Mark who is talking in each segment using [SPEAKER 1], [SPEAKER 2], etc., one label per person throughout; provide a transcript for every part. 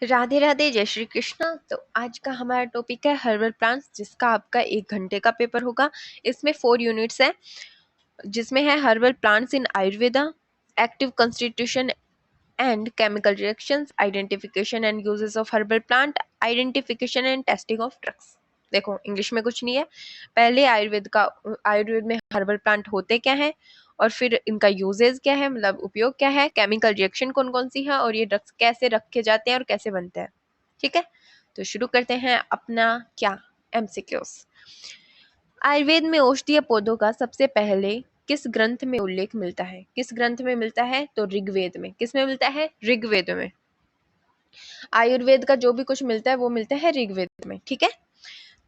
[SPEAKER 1] राधे राधे, जय श्री कृष्णा। तो आज का हमारा टॉपिक है हर्बल प्लांट्स, जिसका आपका 1 घंटे का पेपर होगा। इसमें 4 यूनिट्स है, जिसमें है herbal plants in Ayurveda, active constitution and chemical reactions, identification and uses of herbal plant, identification and testing of drugs. देखो, इंग्लिश में कुछ नहीं है। पहले आयुर्वेद में हर्बल प्लांट होते क्या है, और फिर इनका यूजेस क्या है, मतलब उपयोग क्या है, केमिकल रिएक्शन कौन कौन सी है, और ये ड्रग्स कैसे रखे जाते हैं और कैसे बनते हैं। ठीक है, तो शुरू करते हैं अपना क्या एमसीक्यूज। आयुर्वेद में औषधीय पौधों का सबसे पहले किस ग्रंथ में उल्लेख मिलता है? किस ग्रंथ में मिलता है? तो ऋग्वेद में। किस में मिलता है? ऋग्वेद में। आयुर्वेद का जो भी कुछ मिलता है वो मिलता है ऋग्वेद में। ठीक है।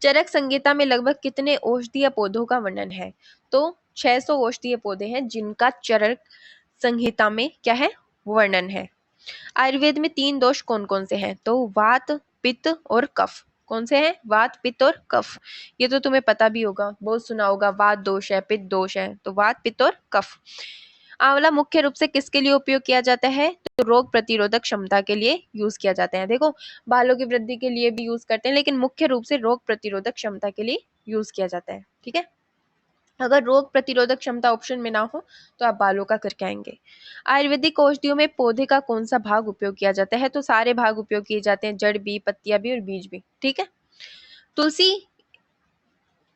[SPEAKER 1] चरक संहिता में लगभग कितने औषधीय पौधों का वर्णन है? तो 600 औषधीय पौधे हैं जिनका चरक संहिता में क्या है? वर्णन है। आयुर्वेद में 3 दोष कौन कौन से हैं? तो वात, पित्त और कफ। कौन से हैं? वात, पित्त और कफ। ये तो तुम्हें पता भी होगा, बहुत सुना होगा, वात दोष है, पित्त दोष है। तो वात, पित्त और कफ। आंवला मुख्य रूप से किसके लिए उपयोग किया जाता है? तो रोग प्रतिरोधक क्षमता के लिए यूज किया जाता है। देखो, बालों की वृद्धि के लिए भी यूज करते हैं, लेकिन मुख्य रूप से रोग प्रतिरोधक क्षमता के लिए यूज किया जाता है। ठीक है। अगर रोग प्रतिरोधक क्षमता ऑप्शन में ना हो तो आप बालों का करके आएंगे। आयुर्वेदिक औषधियों में पौधे का कौन सा भाग उपयोग किया जाता है? तो सारे भाग उपयोग किए जाते हैं, जड़ भी, पत्तियां भी और बीज भी। ठीक है। तुलसी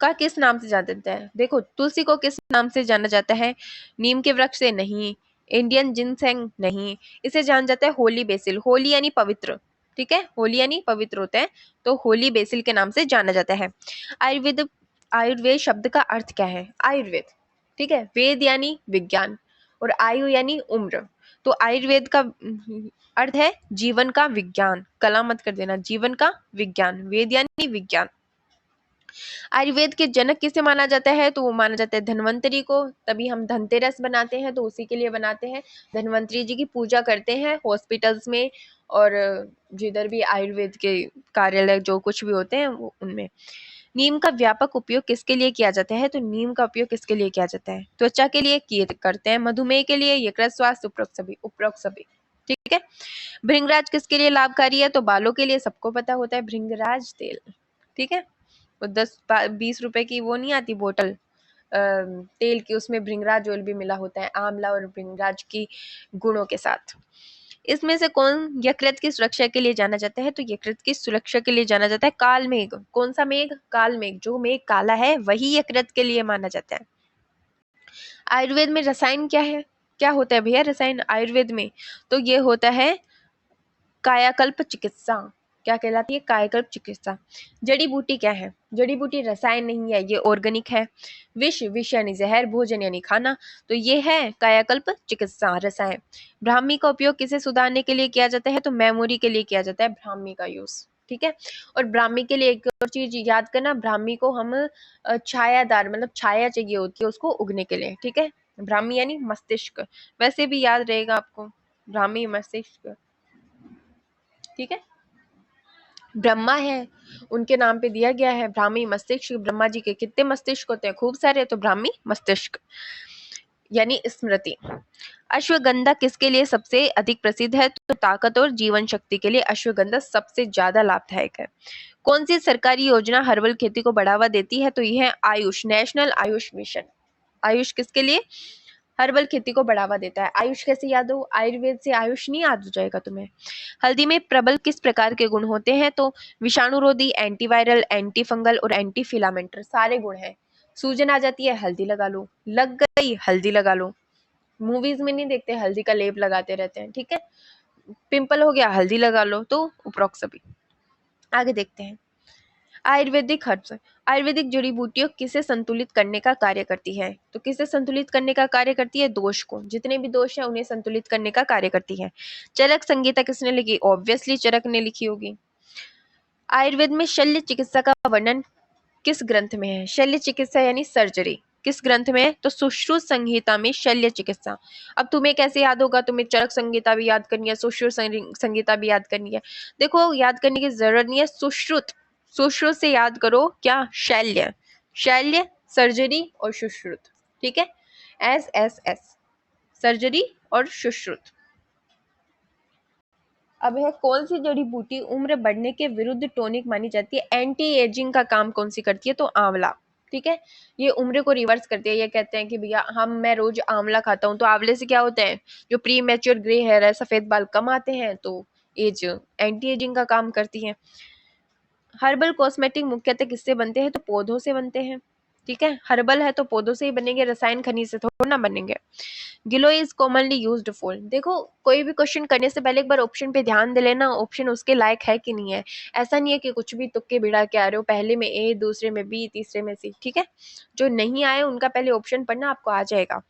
[SPEAKER 1] का किस नाम से जाना जाता है? देखो, तुलसी को किस नाम से जाना जाता है? नीम के वृक्ष से नहीं, इंडियन जिनसेंग नहीं, इसे जाना जाता है होली बेसिल। होली यानी पवित्र। ठीक है, होली यानी पवित्र होते हैं, तो होली बेसिल के नाम से जाना जाता है। आयुर्वेद आयुर्वेद शब्द का अर्थ क्या है? आयुर्वेद, ठीक है, वेद यानी विज्ञान, और आयु यानी उम्र। तो आयुर्वेद का अर्थ है जीवन का विज्ञान। कला मत कर देना, जीवन का विज्ञान। वेद यानी विज्ञान। आयुर्वेद के जनक किसे माना जाता है? तो वो माना जाता है धन्वंतरी को। तभी हम धनतेरस बनाते हैं, तो उसी के लिए बनाते हैं। धन्वंतरी जी की पूजा करते हैं हॉस्पिटल्स में, और जिधर भी आयुर्वेद के कार्यालय जो कुछ भी होते हैं वो उनमें। नीम का व्यापक उपयोग किसके लिए किया जाता है? तो नीम का उपयोग किसके लिए किया जाता है? त्वचा के लिए किए करते हैं, मधुमेह के लिए, यकृत स्वास्थ्य, उपरोक्त सभी। ठीक है। भृंगराज किसके लिए लाभकारी है? तो बालों के लिए। सबको पता होता है भृंगराज तेल। ठीक है। वो 10-20 रुपए की वो नहीं आती बोतल तेल की, उसमें भृंगराज ऑयल भी मिला होता है, आंवला और भृंगराज की गुणों के साथ। इसमें से कौन यकृत की सुरक्षा के लिए जाना जाता है? तो यकृत की सुरक्षा के लिए जाना जाता है काल मेघ। कौन सा मेघ? काल मेघ। जो मेघ काला है वही यकृत के लिए माना जाता है। आयुर्वेद में रसायन क्या है? क्या होता है भैया रसायन आयुर्वेद में? तो ये होता है कायाकल्प चिकित्सा। क्या कहलाती है? कायाकल्प चिकित्सा। जड़ी बूटी क्या है? जड़ी बूटी रसायन नहीं है, ये ऑर्गेनिक है। विष यानी जहर, भोजन यानी खाना, तो ये है कायाकल्प चिकित्सा, रसायन। ब्राह्मी का उपयोग किसे सुधारने के लिए किया जाता है? तो मेमोरी के लिए किया जाता है ब्राह्मी का यूज। ठीक है। और ब्राह्मी के लिए एक और चीज याद करना, ब्राह्मी को हम छायादार, मतलब छाया चाहिए होती है उसको उगने के लिए। ठीक है। ब्राह्मी यानी मस्तिष्क, वैसे भी याद रहेगा आपको, ब्राह्मी मस्तिष्क। ठीक है। ब्रह्मा है, उनके नाम पे दिया गया है ब्राह्मी मस्तिष्क। ब्रह्मा जी के कितने मस्तिष्क होते हैं? खूब सारे, तो ब्राह्मी मस्तिष्क यानी स्मृति। अश्वगंधा किसके लिए सबसे अधिक प्रसिद्ध है? तो ताकत और जीवन शक्ति के लिए अश्वगंधा सबसे ज्यादा लाभदायक है। कौन सी सरकारी योजना हर्बल खेती को बढ़ावा देती है? तो यह है आयुष, नेशनल आयुष मिशन। आयुष किसके लिए? हर्बल खेती को बढ़ावा देता है। आयुष कैसे याद हो? आयुर्वेद से आयुष नहीं याद हो जाएगा तुम्हें। हल्दी में प्रबल किस प्रकार के गुण होते हैं? तो विषाणुरोधी, एंटीवायरल, एंटी फंगल और एंटी फिलामेंटर, सारे गुण हैं। सूजन आ जाती है, हल्दी लगा लो। लग गई, हल्दी लगा लो। मूवीज में नहीं देखते हल्दी का लेप लगाते रहते हैं? ठीक है। पिंपल हो गया, हल्दी लगा लो। तो उपरोक्त सभी। आगे देखते हैं। आयुर्वेदिक हर्ब्स, आयुर्वेदिक जड़ी बूटियों किसे संतुलित करने का कार्य करती है? तो किसे संतुलित करने का कार्य करती है? दोष को, जितने भी दोष है उन्हें संतुलित करने का कार्य करती है। चरक संहिता किसने लिखी? ऑब्वियसली चरक ने लिखी होगी। आयुर्वेद में शल्य चिकित्सा का वर्णन किस ग्रंथ में है? शल्य चिकित्सा यानी सर्जरी किस ग्रंथ में है? तो सुश्रुत संहिता में शल्य चिकित्सा। अब तुम्हें कैसे याद होगा? तुम्हें चरक संहिता भी याद करनी है, सुश्रुत संहिता भी याद करनी है। देखो, याद करने की जरूरत नहीं है, सुश्रुत, सुश्रुत से याद करो। क्या? शल्य, शल्य, सर्जरी और सुश्रुत। ठीक है। SSS, सर्जरी और सुश्रुत। अब है कौन सी जड़ी बूटी उम्र बढ़ने के विरुद्ध टॉनिक मानी जाती है? एंटी एजिंग का काम कौन सी करती है? तो आंवला। ठीक है, ये उम्र को रिवर्स करती है। ये कहते हैं कि भैया मैं रोज आंवला खाता हूँ, तो आंवले से क्या होता है, जो प्री मैच्योर ग्रे हेयर है, सफेद बाल कम आते हैं, तो एज एंटी एजिंग का काम करती है। हर्बल कॉस्मेटिक मुख्यतः किससे बनते हैं? तो पौधों से बनते हैं। ठीक है, हर्बल है तो पौधों से ही बनेंगे, रसायन खनिज से थोड़ा ना बनेंगे। गिलोय इज कॉमनली यूज्ड फॉर, देखो कोई भी क्वेश्चन करने से पहले एक बार ऑप्शन पे ध्यान दे लेना, ऑप्शन उसके लायक है कि नहीं है। ऐसा नहीं है कि कुछ भी तुक्के भिड़ा के आ रहे हो, पहले में ए, दूसरे में बी, तीसरे में सी। ठीक है, जो नहीं आए उनका पहले ऑप्शन पढ़ना, आपको आ जाएगा।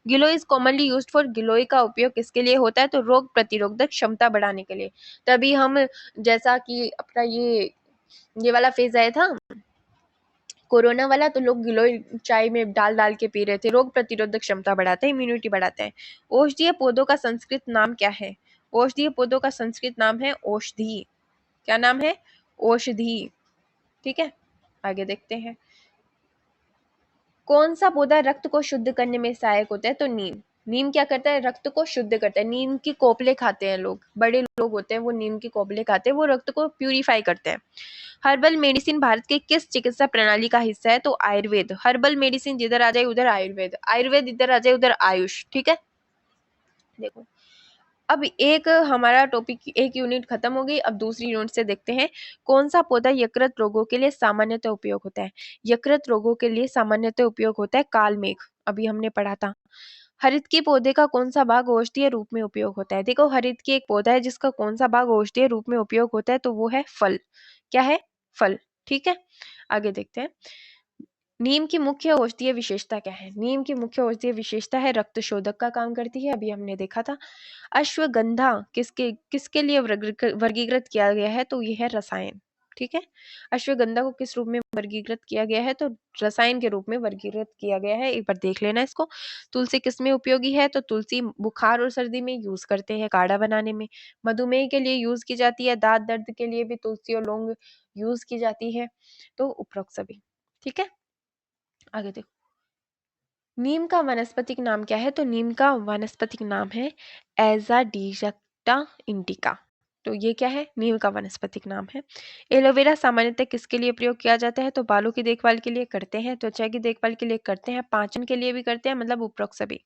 [SPEAKER 1] गिलोय इज कॉमनली यूज्ड फॉर, गिलोय का उपयोग किसके लिए होता है? तो रोग प्रतिरोधक क्षमता बढ़ाने के लिए। तभी हम, जैसा कि अपना ये वाला फेज आया था कोरोना वाला, तो लोग गिलोय चाय में डाल डाल के पी रहे थे। रोग प्रतिरोधक क्षमता बढ़ाता है, इम्यूनिटी बढ़ाता है। औषधीय पौधों का संस्कृत नाम क्या है? औषधीय पौधों का संस्कृत नाम है औषधि। क्या नाम है? औषधि। ठीक है, आगे देखते हैं। कौन सा पौधा रक्त को शुद्ध करने में सहायक होता है? तो नीम। नीम क्या करता है? रक्त को शुद्ध करता है। नीम की कोपले खाते हैं लोग, बड़े लोग होते हैं वो नीम की कोपले खाते हैं, वो रक्त को प्यूरिफाई करते हैं। हर्बल मेडिसिन भारत के किस चिकित्सा प्रणाली का हिस्सा है? तो आयुर्वेद। हर्बल मेडिसिन जिधर आ जाए उधर आयुर्वेद, आयुर्वेद इधर आ जाए उधर आयुष। ठीक है, देखो अब एक हमारा टॉपिक, एक यूनिट खत्म हो गई। अब दूसरी यूनिट से देखते हैं कौन सा पौधा यकृत रोगों के लिए सामान्यतः उपयोग होता है? यकृत रोगों के लिए सामान्यतः उपयोग होता है काल मेघ, अभी हमने पढ़ा था। हरित के पौधे का कौन सा भाग औषधीय रूप में उपयोग होता है? देखो हरित की एक पौधा है जिसका कौन सा भाग औषधीय रूप में उपयोग होता है? तो वो है फल। क्या है? फल। ठीक है, आगे देखते हैं। नीम की मुख्य औषधीय विशेषता क्या है? नीम की मुख्य औषधीय विशेषता है रक्त शोधक का काम करती है, अभी हमने देखा था। अश्वगंधा किसके किसके लिए वर्गीकृत किया गया है? तो यह है रसायन। ठीक है, अश्वगंधा को किस रूप में वर्गीकृत किया गया है? तो रसायन के रूप में वर्गीकृत किया गया है, एक बार देख लेना इसको। तुलसी किस में उपयोगी है? तो तुलसी बुखार और सर्दी में यूज करते हैं, काढ़ा बनाने में। मधुमेह के लिए यूज की जाती है, दांत दर्द के लिए भी तुलसी और लौंग यूज की जाती है। तो उपरोक्त सभी। ठीक है, आगे देखो। नीम का वानस्पतिक नाम क्या है? तो नीम का वानस्पतिक नाम है एजाडीजक्टा इंडिका। तो ये क्या है? नीम का वानस्पतिक नाम है। एलोवेरा सामान्यतः किसके लिए प्रयोग किया जाता है? तो बालों की देखभाल के लिए करते हैं, त्वचा की देखभाल के लिए करते हैं, पाचन के लिए भी करते हैं, मतलब उपरोक्त सभी।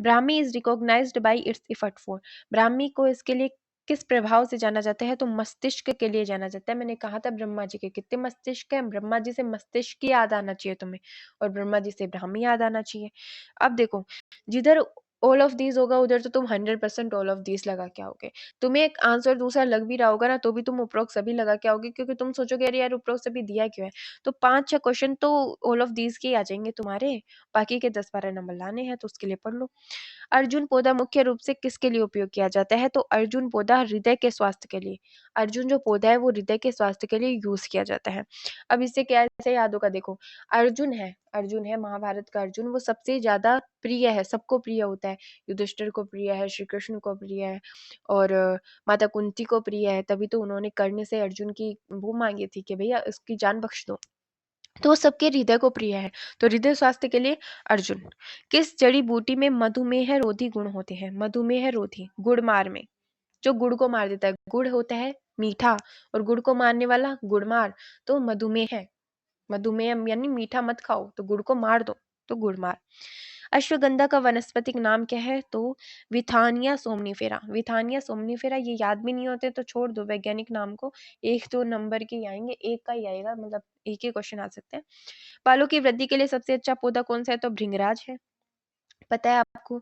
[SPEAKER 1] Brahmi is recognized by its effort for, Brahmi को इसके लिए किस प्रभाव से जाना जाता है? तो मस्तिष्क के लिए जाना जाता है। मैंने कहा था ब्रह्मा जी के कितने मस्तिष्क हैं, ब्रह्मा जी से मस्तिष्क ही याद आना चाहिए तुम्हें, और ब्रह्मा जी से ब्राह्मी याद आना चाहिए। अब देखो, जिधर ऑल ऑफ दीज होगा उधर तो तुम 100% ऑल ऑफ दीज लगा के आओगे। तुम्हें एक आंसर दूसरा लग भी रहा होगा ना, तो भी तुम उपरोक्त सभी लगा के आओगे, क्योंकि तुम सोचोगे अरे यार उपरोक्त सभी दिया क्यों है। तो 5-6 क्वेश्चन तो ऑल ऑफ दीज के ही आ जाएंगे तुम्हारे, बाकी के 10-12 नंबर लाने हैं, तो उसके लिए पढ़ लो। अर्जुन पौधा मुख्य रूप से किसके लिए उपयोग किया जाता है? तो अर्जुन पौधा हृदय के स्वास्थ्य के लिए, अर्जुन जो पौधा है वो हृदय के स्वास्थ्य के लिए यूज किया जाता है। अब इससे क्या ऐसे याद होगा, देखो अर्जुन है महाभारत का अर्जुन, वो सबसे ज्यादा प्रिय है, सबको प्रिय होता है। युधिष्ठिर को प्रिय है, श्री कृष्ण को प्रिय है, और माता कुंती को प्रिय है। तभी तो उन्होंने कर्ण से अर्जुन की वो मांगी थी कि भैया इसकी जान बख्श दो, तो वो सबके हृदय को प्रिय है। तो हृदय स्वास्थ्य के लिए अर्जुन। किस जड़ी बूटी में मधुमेह रोधी गुण होते हैं? मधुमेह रोधी गुड़ मार में, जो गुड़ को मार देता है, गुड़ होता है मीठा और गुड़ को मारने वाला गुड़मार, तो मधुमेह है। मधुमेह यानी मीठा मत खाओ, तो गुड़ को मार दो, तो गुड़मार। अश्वगंधा का वनस्पतिक नाम क्या है? तो विथानिया सोमनीफेरा। विथानिया सोमनीफेरा, ये याद भी नहीं होते तो छोड़ दो वैज्ञानिक नाम को, 1-2 नंबर के ही आएंगे, एक का ही आएगा, मतलब एक ही क्वेश्चन आ सकते हैं। बालों की वृद्धि के लिए सबसे अच्छा पौधा कौन सा है? तो भृंगराज है, पता है आपको।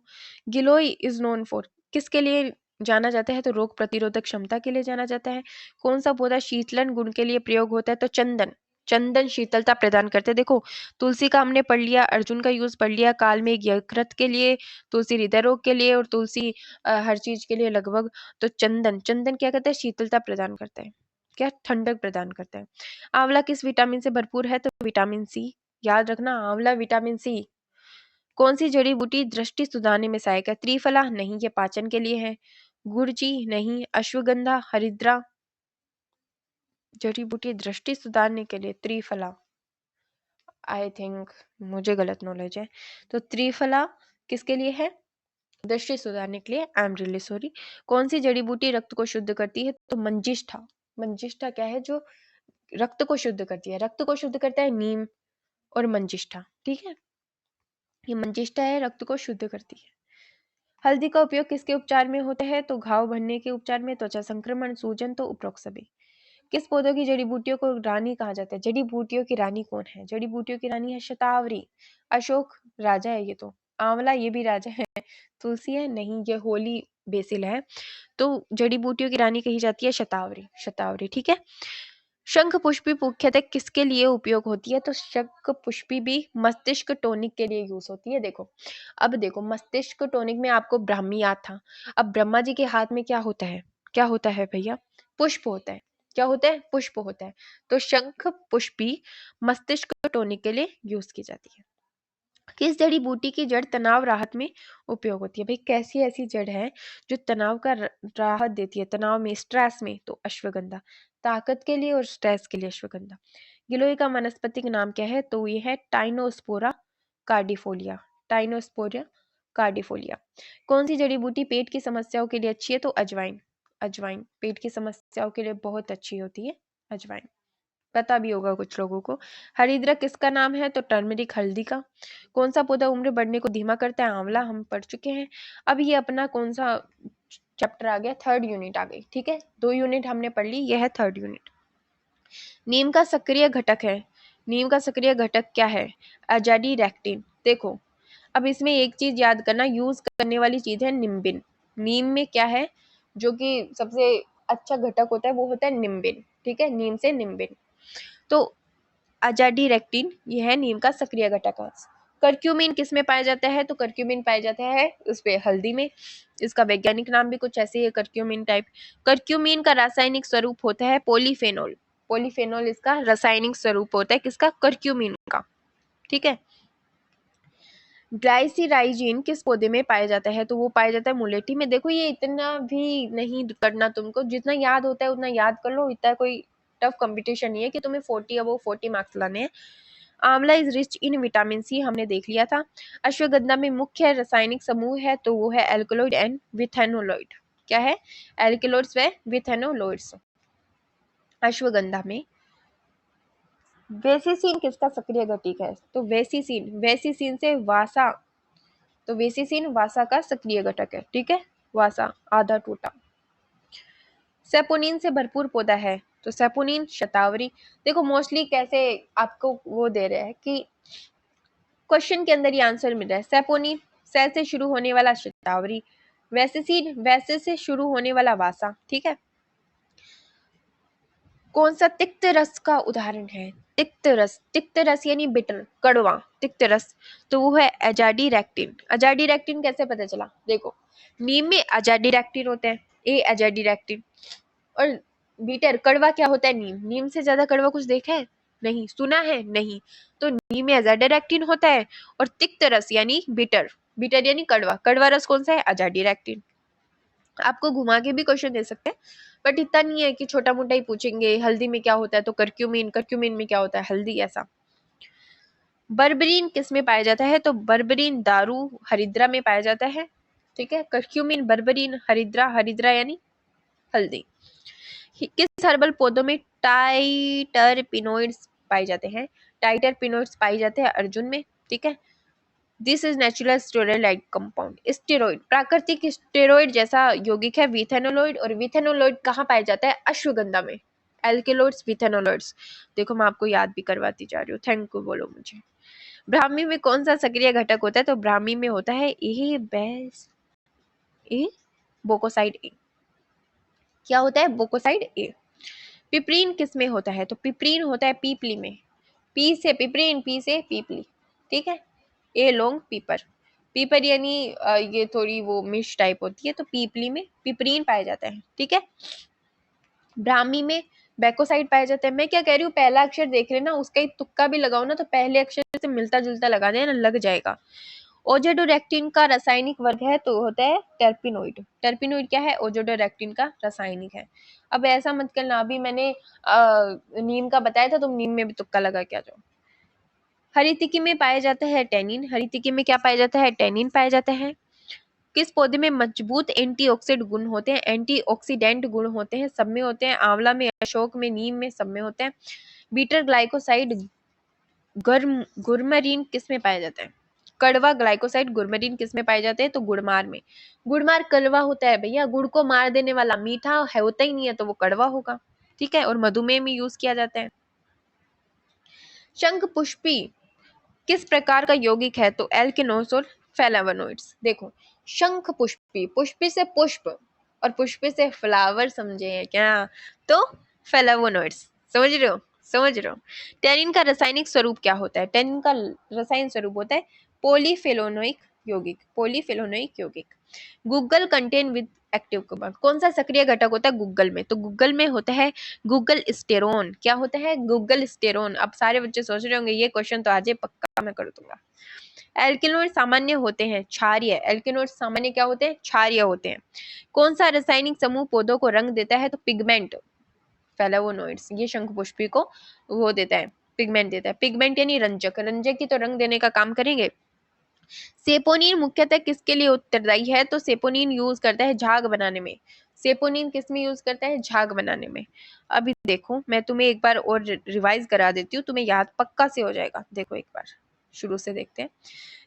[SPEAKER 1] गिलोय इज नोन फॉर, किसके लिए जाना जाता है? तो रोग प्रतिरोधक क्षमता के लिए जाना जाता है। कौन सा पौधा शीतलन गुण के लिए प्रयोग होता है? तो चंदन। चंदन शीतलता प्रदान करते हैं। देखो तुलसी का हमने पढ़ लिया, अर्जुन का यूज पढ़ लिया, काल में यकृत के लिए, तुलसी हृदय रोग के लिए, और तुलसी हर चीज के लिए लगभग। तो चंदन, चंदन क्या करता है? शीतलता प्रदान करता है, क्या ठंडक प्रदान करता है। आंवला किस विटामिन से भरपूर है? तो विटामिन सी। याद रखना, आंवला विटामिन सी। कौन सी जड़ी बूटी दृष्टि सुधारने में सहायक है? त्रिफला नहीं, ये पाचन के लिए है। गुड़ची नहीं, अश्वगंधा, हरिद्रा। जड़ी बूटी दृष्टि सुधारने के लिए त्रिफला, आई थिंक मुझे गलत नॉलेज है। तो त्रिफला किसके लिए है? दृष्टि सुधारने के लिए। I am really sorry. कौन सी जड़ी बूटी रक्त को शुद्ध करती है? तो मंजिष्ठा। मंजिष्ठा क्या है जो रक्त को शुद्ध करती है? रक्त को शुद्ध करता है नीम और मंजिष्ठा। ठीक है, ये मंजिष्ठा है, रक्त को शुद्ध करती है। हल्दी का उपयोग किसके उपचार में होता है? तो घाव भरने के उपचार में, त्वचा संक्रमण, सूजन, तो उपरोक्त सभी। किस पौधों की जड़ी बूटियों को रानी कहा जाता है? जड़ी बूटियों की रानी कौन है? जड़ी बूटियों की रानी है शतावरी। अशोक राजा है ये तो। आंवला ये भी राजा है। तुलसी है नहीं, ये होली बेसिल है। तो जड़ी बूटियों की रानी कही जाती है शतावरी। शतावरी, ठीक है। शंख पुष्पी मुख्यतः किसके लिए उपयोग होती है? तो शंख पुष्पी भी मस्तिष्क टोनिक के लिए यूज होती है। देखो, अब देखो, मस्तिष्क टोनिक में आपको ब्राह्मी याद था। अब ब्रह्मा जी के हाथ में क्या होता है? क्या होता है भैया? पुष्प होता है। क्या होता है? पुष्प होता है। तो शंख पुष्पी मस्तिष्क टोनिक के लिए यूज की जाती है। किस जड़ी बूटी की जड़ तनाव राहत में उपयोग होती है? भाई कैसी ऐसी जड़ है जो तनाव का राहत देती है, तनाव में, स्ट्रेस में? तो अश्वगंधा। ताकत के लिए और स्ट्रेस के लिए अश्वगंधा। गिलोय का वानस्पतिक नाम क्या है? तो ये है टाइनोस्पोरा कार्डिफोलिया। टाइनोस्पोरा कार्डिफोलिया। कौन सी जड़ी बूटी पेट की समस्याओं के लिए अच्छी है? तो अजवाइन। अजवाइन पेट की समस्याओं के लिए बहुत अच्छी होती है अजवाइन। पता भी होगा कुछ लोगों को। हरिद्रा किसका नाम है? तो टर्मरिक, हल्दी का। कौन सा पौधा उम्र बढ़ने को धीमा करता है? आंवला, हम पढ़ चुके हैं। अब ये अपना कौन सा चैप्टर आ गया? थर्ड यूनिट आ गई। ठीक है, 2 यूनिट हमने पढ़ ली, यह है थर्ड यूनिट। नीम का सक्रिय घटक है। नीम का सक्रिय घटक क्या है? अजाडीरेक्टिन। देखो, अब इसमें एक चीज याद करना, यूज करने वाली चीज है निम्बिन। नीम में क्या है जो कि सबसे अच्छा घटक होता है? वो होता है निम्बिन। ठीक है, नीम से निम्बिन। तो अजाडीरेक्टिन ये है नीम का सक्रिय घटक। करक्यूमिन किस में पाया जाता है? तो करक्यूमिन पाया जाता है उस पे हल्दी में। इसका वैज्ञानिक नाम भी कुछ ऐसे ही है, करक्यूमिन टाइप। करक्यूमिन का रासायनिक स्वरूप होता है पॉलीफेनोल। पॉलीफेनोल इसका रासायनिक स्वरूप होता है, किसका? करक्यूमिन का। ठीक है। ग्लाइसिराइजिन किस पौधे में पाया जाता है? तो वो पाया जाता है मुलेठी में। देखो, ये इतना भी नहीं करना तुमको, जितना याद होता है उतना याद कर लो। इतना कोई टफ कंपटीशन नहीं है कि तुम्हें 40 अबव 40 मार्क्स लाने हैं। Amla is rich in vitamin C, हमने देख लिया था। अश्वगंधा में मुख्य रासायनिक समूह है तो वो है एल्कलॉइड एंड विथेनोलॉइड। क्या है? एल्कलॉइड्स व विथेनोलॉइड्स। अश्वगंधा में वेसिसिन किसका सक्रिय घटक है? तो वेसिसिन, वेसिसिन से वासा। तो वेसिसिन वासा का सक्रिय घटक है। ठीक है, वासा आधा टूटा। सेपोनिन से भरपूर पौधा है तो सेपोनिन शतावरी। देखो, मोस्टली कैसे आपको वो दे रहे हैं कि क्वेश्चन के अंदर ये आंसर मिल रहा है। सेपोनिन, से शुरू होने वाला शतावरी। वेसिसिन, वैसे से शुरू होने वाला वासा। ठीक है। कौन सा तिक्त रस का उदाहरण है? तिक्त रस, तिक्त रस यानी बिटर, कड़वा, तिक्त रस। तो वो है एजाडीरेक्टिन। एजाडीरेक्टिन कैसे पता चला? देखो, नीम में एजाडीरेक्टिन होते हैं, ए एजाडीरेक्टिन। और बीटर, कड़वा क्या होता है? नीम। नीम से ज्यादा कड़वा कुछ देखा है? नहीं। सुना है? नहीं। तो नीम में एजाडीरेक्टिन होता है। और तिक्त रस यानी बिटर, बिटर यानी कड़वा, कड़वा रस कौन सा है? एजाडीरेक्टिन। आपको घुमा के भी क्वेश्चन दे सकते हैं, बट इतना नहीं है कि छोटा मोटा ही पूछेंगे। हल्दी में क्या होता है? तो करक्यूमिन, करक्यूमिन में क्या होता है? हल्दी, ऐसा। बर्बरीन किस में पाया जाता है? तो बर्बरीन दारू, हरिद्रा में पाया जाता है। ठीक है, करक्यूमिन, बर्बरीन, हरिद्रा, हरिद्रा यानी हल्दी। किस हर्बल पौधों में टाइटरपिनोइड्स पाए जाते हैं? टाइटरपिनोइड्स पाए जाते हैं अर्जुन में। ठीक है। This is natural steroid like compound. Steroid, प्राकृतिक स्टेरॉइड जैसा यौगिक है विथेनोलॉइड। और विथेनोलॉइड कहाँ पाया जाता है? अश्वगंधा में। एल्केलॉइड्स, विथेनोलॉइड्स। देखो, मैं आपको याद भी करवाती जा रही हूँ, थैंक यू बोलो मुझे। ब्राह्मी में कौन सा सक्रिय घटक होता है? तो ब्राह्मी में होता है ए बोकोसाइड ए। क्या होता है? बोकोसाइड ए। पिपरीन किस में होता है? तो पिपरीन होता है पीपली में। पी से पिपरीन, पी से पीपली। ठीक है। ए लॉन्ग पीपर। पीपर यानी ये थोड़ी वो मिश टाइप होती है, तो पीपली में पिपरीन पाया जाता है। ठीक है। ब्राह्मी में बैकोसाइड पाया जाता है। मैं क्या कह रही हूँ, पहला अक्षर देख लेना, उसका ही तुक्का भी लगाओ ना, तो पहले अक्षर से मिलता जुलता लगा देना, लग जाएगा। ओजोडोरेक्टिन का रासायनिक वर्ग है तो होता है टर्पिनोइड। टर्पिनोइड क्या है? ओजोडोरेक्टिन का रासायनिक है। अब ऐसा मत करना, अभी मैंने नीम का बताया था, तुम नीम में भी तुक्का लगा के आ जाओ। हरितिकी में पाया जाता है टेनिन। हरितिकी में क्या पाया जाता है? टेनिन पाया जाता है। किस पौधे में मजबूत एंटीऑक्सीडेंट गुण होते हैं? एंटीऑक्सीडेंट गुण होते हैं, सब में होते हैं। आंवला में, अशोक में, नीम में, सब में होते हैं। बीटर ग्लाइकोसाइड गुरमरीन किस में पाया जाता है? कड़वा ग्लाइकोसाइड गुरमरीन किस में पाए जाते हैं? तो गुड़मार में। गुड़मार कड़वा होता है भैया, गुड़ को मार देने वाला, मीठा है होता ही नहीं है, तो वो कड़वा होगा। ठीक है, और मधुमेह में यूज किया जाता है। शंख पुष्पी किस प्रकार का यौगिक है? तो एल्केनोस और फ्लेवोनोइड्स। देखो, शंख पुष्पी, पुष्पी से पुष्प और पुष्पी से फ्लावर, समझे हैं क्या? तो फ्लेवोनोइड्स, समझ रहे हो? समझ रहे हो? टेनिन का रासायनिक स्वरूप क्या होता है? टेनिन का रासायनिक स्वरूप होता है पॉलीफेनोलिक यौगिक, पॉलीफेनोलिक यौगिक। Google contain with active carbon, कौन सा सक्रिय घटक होता है गूगल में? तो गूगल में होता है गूगल स्टेरोन। क्या होता है? गूगल स्टेरोन। अब सारे बच्चे सोच रहे होंगे ये क्वेश्चन तो आज पक्का मैं कर दूंगा। एल्केनोइड सामान्य होते हैं क्षारीय। एल्केनोइड सामान्य क्या होते हैं? क्षारीय होते हैं। कौन सा रासायनिक समूह पौधों को रंग देता है? तो पिगमेंट, फ्लेवोनोइड्स। ये शंख पुष्पी को वो देता है, पिगमेंट देता है। पिगमेंट यानी रंजक, रंजक की तो रंग देने का काम करेंगे। सेपोनिन मुख्यतः किसके लिए उत्तरदायी है? तो सेपोनिन यूज करता है झाग बनाने में। सेपोनिन किस में यूज करता है? झाग बनाने में। अभी देखो, मैं तुम्हें एक बार और रिवाइज करा देती हूँ, तुम्हें याद पक्का से हो जाएगा। देखो एक बार शुरू से देखते हैं।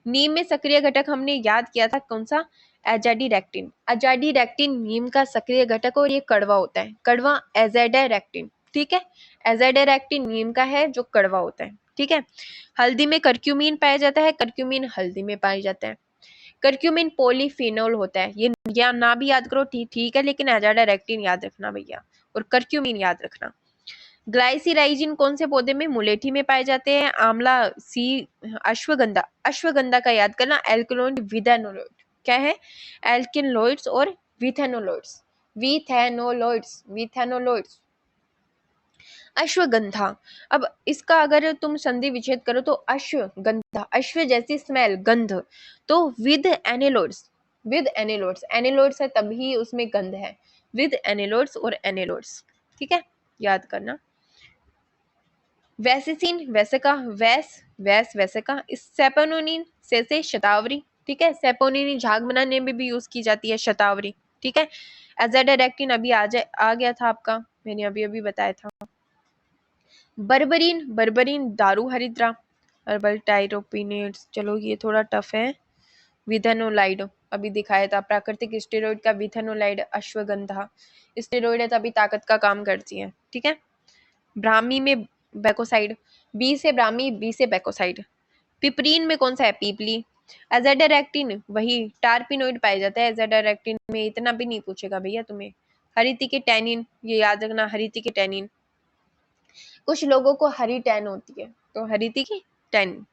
[SPEAKER 1] नीम में सक्रिय घटक हमने याद किया था, कौन सा? एजाडीरेक्टिन। एजाडीरेक्टिन नीम का सक्रिय घटक और ये कड़वा होता है, कड़वा एजाडारेक्टिन। ठीक है, एजाडारेक्टिन नीम का है जो कड़वा होता है। ठीक है। हल्दी में करक्यूमिन पाया जाता है, करक्यूमिन हल्दी में पाया जाता है। करक्यूमिन पॉलीफेनोल होता है, ये या ना भी याद करो ठीक है, लेकिन एजाडारेक्टिन याद रखना भैया, और करक्यूमिन याद रखना। ग्लाइसिराइजिन कौन से पौधे में? मुलेठी में पाए जाते हैं। आंवला, सी, अश्वगंधा, अश्वगंधा का याद करना, एल्कलॉइड विथेनोलॉइड। क्या है? एल्किनोइड्स और विथेनोलॉइड्स, विथेनोलॉइड्स, विथेनोलॉइड्स। अश्वगंधा, अब इसका अगर तुम संधि विच्छेद करो तो अश्वगंधा, अश्व जैसी स्मेल, गंध, तो विद एनेलोड्स, विद एनेलोड्स, एनेलोड्स है तभी उसमें गंध है, विद एनेलोड्स और एनेलोड्स। ठीक है, याद करना। वैसेसिन, वैसिका, वैसिका, इस सेपोनिन से शतावरी। ठीक है, सेपोनिन झाग बनाने में भी यूज की जाती है, शतावरी। ठीक है। एजाडारेक्टिन अभी आ गया था आपका, मैंने अभी अभी बताया था। बर्बरीन, बर्बरीन दारू हरिद्रा, हर्बल टाइरोपिनेट्स, चलो ये थोड़ा टफ है। विथेनोलाइड अभी दिखाया था, प्राकृतिक स्टेरॉइड का विथेनोलाइड, अश्वगंधा स्टेरॉइड है तभी ताकत का काम करती है। ठीक है। ब्राह्मी में बैकोसाइड, बी से ब्राह्मी, बी से बैकोसाइड। पिपरीन में कौन सा है? पीपली। एजाडारेक्टिन वही टारपिनोइड पाया जाता है, एजाडारेक्टिन में इतना भी नहीं पूछेगा भैया तुम्हें। हरिती के टैनिन, ये याद रखना, हरिती के टैनिन। कुछ लोगों को हरी टैन होती है, तो हरिती की टैन।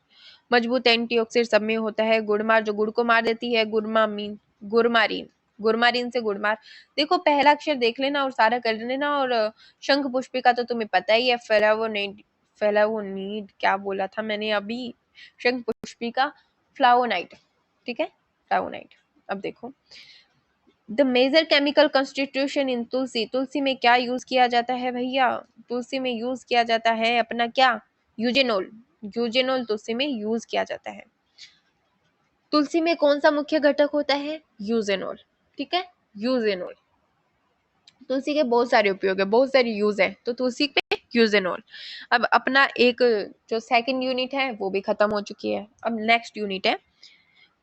[SPEAKER 1] मजबूत एंटीऑक्सीडेंट सब में होता है। गुड़मार जो गुड़ को मार देती है, गुड़मामीन, गुरमारीन, गुरमारीन से गुड़मार। देखो पहला अक्षर देख लेना और सारा कर लेना। और शंख पुष्पिका तो तुम्हें पता ही है, फ्लेवोनेड, फ्लेवोनीड क्या बोला था मैंने अभी? शंख पुष्पिका फ्लावोनाइड। ठीक है, फ्लावोनाइड। अब देखो, the major chemical constitution in tulsi, तुलसी में क्या यूज किया जाता है भैया? तुलसी में यूज किया जाता है अपना क्या? यूजेनोल, यूजेनोल तुलसी में यूज किया जाता है। तुलसी में कौन सा मुख्य घटक होता है? यूजेनोल। ठीक है, यूजेनोल। तुलसी के बहुत सारे उपयोग है, बहुत सारी यूज है, तो तुलसी पे यूजेनोल। अब अपना एक जो सेकंड यूनिट है वो भी खत्म हो चुकी है। अब नेक्स्ट यूनिट है,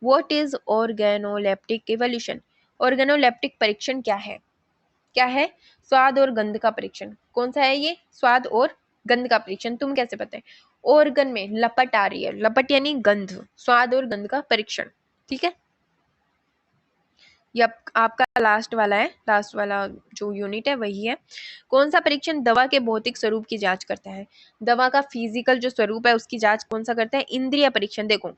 [SPEAKER 1] what is organoleptic evolution. Organoleptic परीक्षण क्या है? क्या है? स्वाद और गंध का परीक्षण। कौन सा है ये? स्वाद और गंध का परीक्षण। तुम कैसे पता है? ऑर्गन में लपट आ रही है, लपट यानी गंध, स्वाद और गंध का परीक्षण। ठीक है, ये आपका लास्ट वाला है, लास्ट वाला जो यूनिट है वही है। कौन सा परीक्षण दवा के भौतिक स्वरूप की जांच करता है? दवा का फिजिकल जो स्वरूप है उसकी जांच कौन सा करता है? इंद्रिय परीक्षण। देखो,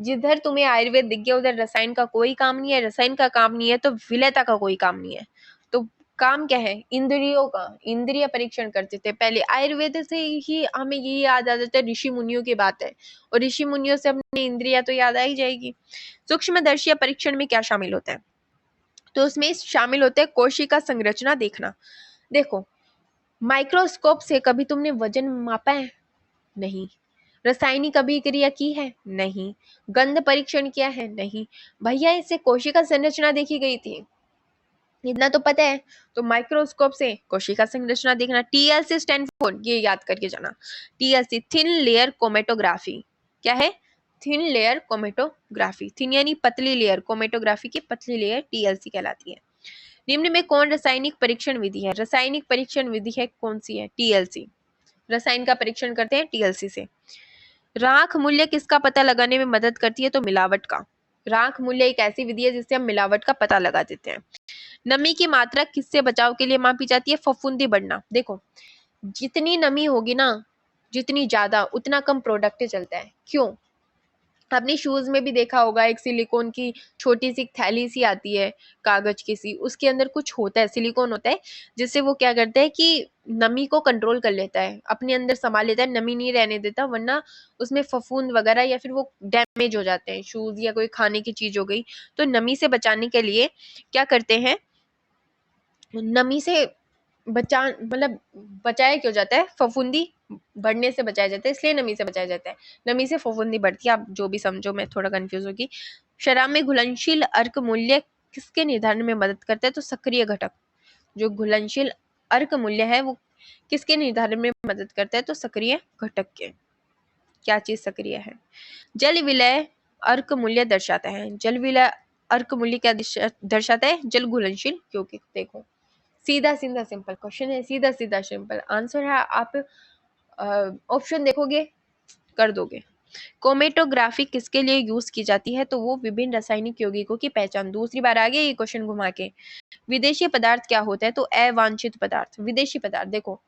[SPEAKER 1] जिधर तुम्हें आयुर्वेद दिख गया उधर रसायन का कोई काम नहीं है, रसायन का काम नहीं है तो विलेयता का कोई काम नहीं है। तो काम क्या है? इंद्रियों का, इंद्रिय परीक्षण करते थे पहले। आयुर्वेद से ही हमें यही याद आ जाता है, ऋषि मुनियों की बात है, और ऋषि मुनियों से अपनी इंद्रिया तो याद आ ही जाएगी। सूक्ष्मदर्शी परीक्षण में क्या शामिल होता है? तो उसमें शामिल होते हैं कोशिका संरचना देखना। देखो, माइक्रोस्कोप से कभी तुमने वजन मापा है? नहीं। रासायनिक अभिक्रिया की है? नहीं। गंध परीक्षण किया है? नहीं। भैया इससे कोशिका संरचना देखी गई थी, इतना तो पता है। तो माइक्रोस्कोप से कोशिका संरचना देखना। टीएलसी स्टैंड फॉर, ये याद करके जाना, टीएलसी थिन लेयर क्रोमेटोग्राफी। क्या है? Thin layer chromatography. थिन यानी पतली लेयर, क्रोमेटोग्राफी की पतली लेयर टीएलसी कहलाती है। निम्न में कौन रासायनिक परीक्षण विधि है? रासायनिक परीक्षण विधि है कौन सी है? टीएलसी। रसायन का परीक्षण करते हैं टीएलसी से। राख मूल्य किसका पता लगाने में मदद करती है? तो मिलावट का। राख मूल्य एक ऐसी विधि है जिससे हम मिलावट का पता लगा देते हैं। नमी की मात्रा किससे बचाव के लिए मापी जाती है? फफूंदी बढ़ना। देखो, जितनी नमी होगी ना, जितनी ज्यादा, उतना कम प्रोडक्ट चलता है। क्यों? आपने शूज में भी देखा होगा, एक सिलिकॉन की छोटी सी थैली सी आती है, कागज की सी, उसके अंदर कुछ होता है, सिलिकॉन होता है, जिससे वो क्या करता है कि नमी को कंट्रोल कर लेता है, अपने अंदर समा लेता है, नमी नहीं रहने देता, वरना उसमें फफूंद वगैरह या फिर वो डैमेज हो जाते हैं, शूज या कोई खाने की चीज हो गई। तो नमी से बचाने के लिए क्या करते हैं, नमी से मतलब बचाया क्यों जाता है? फफूंदी बढ़ने से बचाया जाता है, इसलिए नमी से बचाया जाता है। नमी से फफूंदी बढ़ती है, आप जो भी समझो, मैं थोड़ा कंफ्यूज होगी। शराब में घुलनशील अर्क मूल्य किसके निर्धारण में मदद करता है? तो सक्रिय घटक। जो घुलनशील अर्क मूल्य है वो किसके निर्धारण में मदद करता है? तो सक्रिय घटक के। क्या चीज सक्रिय है? जल विलय अर्क मूल्य दर्शाता है। जल विलय अर्क मूल्य क्या दर्शाता है? जल घुलनशील। क्योंकि देखो, सीधा सीधा सिंपल क्वेश्चन है, सीधा सीधा सिंपल आंसर है। आप ऑप्शन देखोगे कर दोगे। क्रोमेटोग्राफी किसके लिए यूज की जाती है? तो वो विभिन्न रासायनिक यौगिकों की पहचान। दूसरी बार आ गया ये क्वेश्चन घुमा के। विदेशी पदार्थ क्या होता है? तो अवांछित पदार्थ। विदेशी पदार्थ, देखो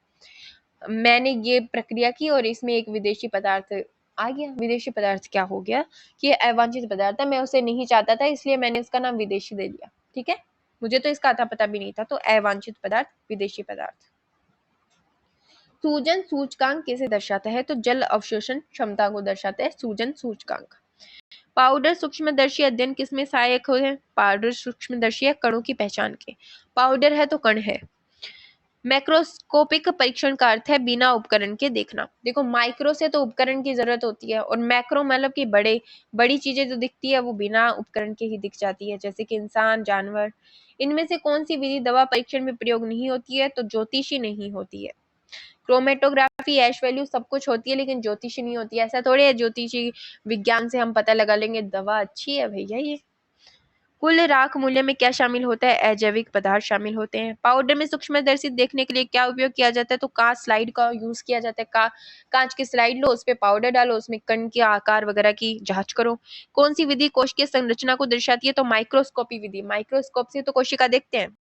[SPEAKER 1] मैंने ये प्रक्रिया की और इसमें एक विदेशी पदार्थ आ गया। विदेशी पदार्थ क्या हो गया कि अवांछित पदार्थ है, मैं उसे नहीं चाहता था, इसलिए मैंने इसका नाम विदेशी दे दिया। ठीक है, मुझे तो इसका अता पता भी नहीं था। तो अवांछित पदार्थ, विदेशी पदार्थ। सूजन सूचकांक किसे दर्शाता है? तो जल अवशोषण क्षमता को दर्शाता है सूजन सूचकांक। पाउडर सूक्ष्मदर्शी अध्ययन किसमें सहायक है? पाउडर सूक्ष्मदर्शी कणों की पहचान के। पाउडर है तो कण है। मैक्रोस्कोपिक परीक्षण का अर्थ है बिना उपकरण के देखना। देखो, माइक्रो से तो उपकरण की जरूरत होती है, और मैक्रो मतलब कि बड़ी चीजें जो दिखती है वो बिना उपकरण के ही दिख जाती है, जैसे कि इंसान, जानवर। इनमें से कौन सी विधि दवा परीक्षण में प्रयोग नहीं होती है? तो ज्योतिषी नहीं होती है। क्रोमेटोग्राफी, ऐश वैल्यू सब कुछ होती है, लेकिन ज्योतिषी नहीं होती है। ऐसा थोड़ी है ज्योतिषी विज्ञान से हम पता लगा लेंगे दवा अच्छी है भैया। ये कुल राख मूल्य में क्या शामिल होता है? अजैविक पदार्थ शामिल होते हैं। पाउडर में सूक्ष्मदर्शी देखने के लिए क्या उपयोग किया जाता है? तो कांच स्लाइड का यूज किया जाता है। कांच की स्लाइड लो, उस पे पाउडर डालो, उसमें कण के आकार वगैरह की जांच करो। कौन सी विधि कोशिकीय संरचना को दर्शाती है? तो माइक्रोस्कोपी विधि। माइक्रोस्कोप से तो कोशिका देखते हैं।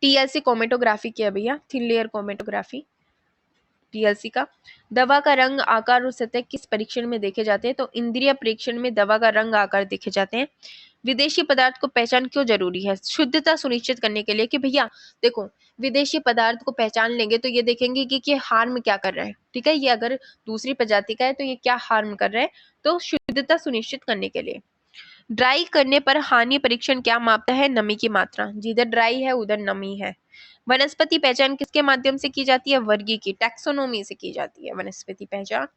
[SPEAKER 1] टीएलसी क्रोमेटोग्राफी किया भैया, थिन लेयर क्रोमेटोग्राफी टीएलसी का। दवा का रंग, आकार और सतह किस परीक्षण में देखे जाते हैं? तो इंद्रिय परीक्षण में दवा का रंग, आकार देखे जाते हैं। विदेशी पदार्थ को पहचान क्यों जरूरी है? शुद्धता सुनिश्चित करने के लिए कि भैया देखो, विदेशी पदार्थ को पहचान लेंगे तो ये देखेंगे कि ये हार्म क्या कर रहा है। ठीक है, ये अगर दूसरी प्रजाति का है तो ये क्या हार्म कर रहा है, तो शुद्धता सुनिश्चित करने के लिए। ड्राई करने पर हानि परीक्षण क्या मापता है? नमी की मात्रा। जिधर ड्राई है उधर नमी है। वनस्पति पहचान किसके माध्यम से की जाती है? वर्गी की, टैक्सोनोमी से की जाती है वनस्पति पहचान।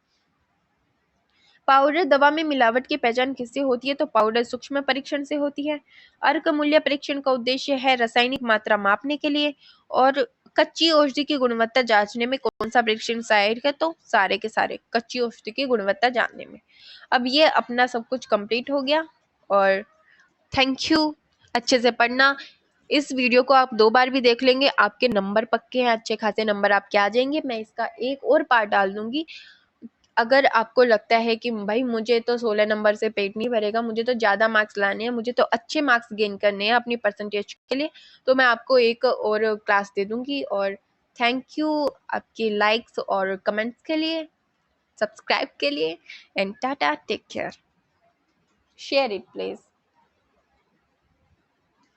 [SPEAKER 1] पाउडर दवा में मिलावट की पहचान किससे होती है? तो पाउडर सूक्ष्म परीक्षण से होती है। अर्क मूल्य परीक्षण का उद्देश्य है रासायनिक मात्रा मापने के लिए। और कच्ची औषधि की गुणवत्ता जांचने में कौन सा परीक्षण सहायक है? तो सारे के सारे कच्ची औषधि की गुणवत्ता जानने में। अब ये अपना सब कुछ कंप्लीट हो गया, और थैंक यू। अच्छे से पढ़ना। इस वीडियो को आप 2 बार भी देख लेंगे, आपके नंबर पक्के हैं, अच्छे खासे नंबर आपके आ जाएंगे। मैं इसका एक और पार्ट डाल दूंगी। अगर आपको लगता है कि भाई मुझे तो 16 नंबर से पेट नहीं भरेगा, मुझे तो ज़्यादा मार्क्स लाने हैं, मुझे तो अच्छे मार्क्स गेन करने हैं अपनी परसेंटेज के लिए, तो मैं आपको एक और क्लास दे दूंगी। और थैंक यू आपके लाइक्स और कमेंट्स के लिए, सब्सक्राइब के लिए, and tata, take care, share it please.